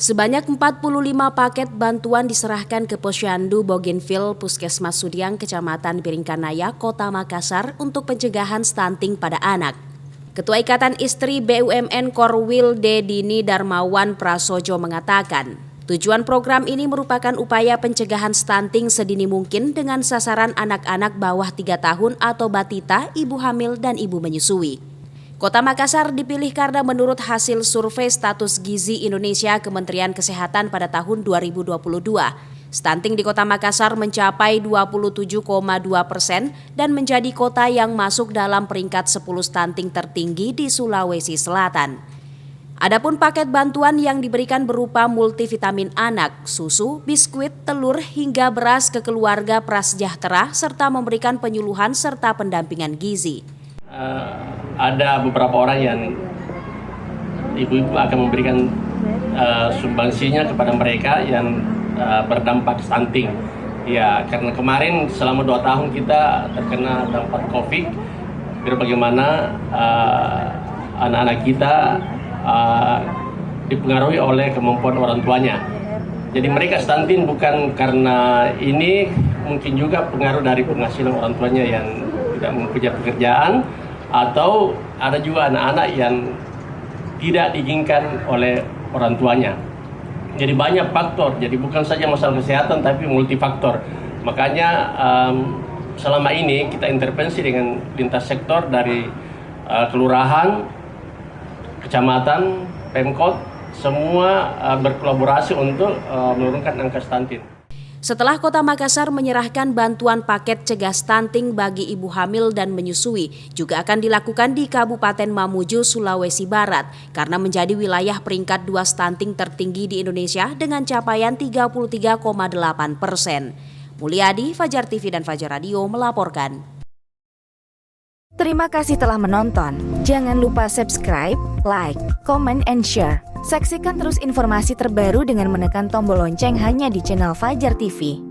Sebanyak 45 paket bantuan diserahkan ke Posyandu Bougainville Puskesmas Sudiang, Kecamatan Biringkanaya, Kota Makassar untuk pencegahan stunting pada anak. Ketua Ikatan Istri BUMN Korwil Dini Darmawan Prasojo mengatakan, tujuan program ini merupakan upaya pencegahan stunting sedini mungkin dengan sasaran anak-anak bawah 3 tahun atau batita, ibu hamil, dan ibu menyusui. Kota Makassar dipilih karena menurut hasil survei status gizi Indonesia Kementerian Kesehatan pada tahun 2022, stunting di Kota Makassar mencapai 27,2% dan menjadi kota yang masuk dalam peringkat 10 stunting tertinggi di Sulawesi Selatan. Adapun paket bantuan yang diberikan berupa multivitamin anak, susu, biskuit, telur, hingga beras ke keluarga prasejahtera serta memberikan penyuluhan serta pendampingan gizi. Ada beberapa orang yang ibu-ibu akan memberikan sumbangsinya kepada mereka yang berdampak stunting. Ya, karena kemarin selama 2 tahun kita terkena dampak COVID, biar bagaimana anak-anak kita dipengaruhi oleh kemampuan orang tuanya. Jadi mereka stunting bukan karena ini, mungkin juga pengaruh dari penghasilan orang tuanya yang tidak mempunyai pekerjaan, atau ada juga anak-anak yang tidak diinginkan oleh orang tuanya. Jadi banyak faktor, jadi bukan saja masalah kesehatan tapi multifaktor. Makanya selama ini kita intervensi dengan lintas sektor dari kelurahan, kecamatan, Pemkot, semua berkolaborasi untuk menurunkan angka stunting. Setelah Kota Makassar menyerahkan bantuan paket cegah stunting bagi ibu hamil dan menyusui, juga akan dilakukan di Kabupaten Mamuju, Sulawesi Barat, karena menjadi wilayah peringkat 2 stunting tertinggi di Indonesia dengan capaian 33,8%. Mulyadi, Fajar TV dan Fajar Radio melaporkan. Terima kasih telah menonton. Jangan lupa subscribe, like, comment, and share. Saksikan terus informasi terbaru dengan menekan tombol lonceng hanya di channel Fajar TV.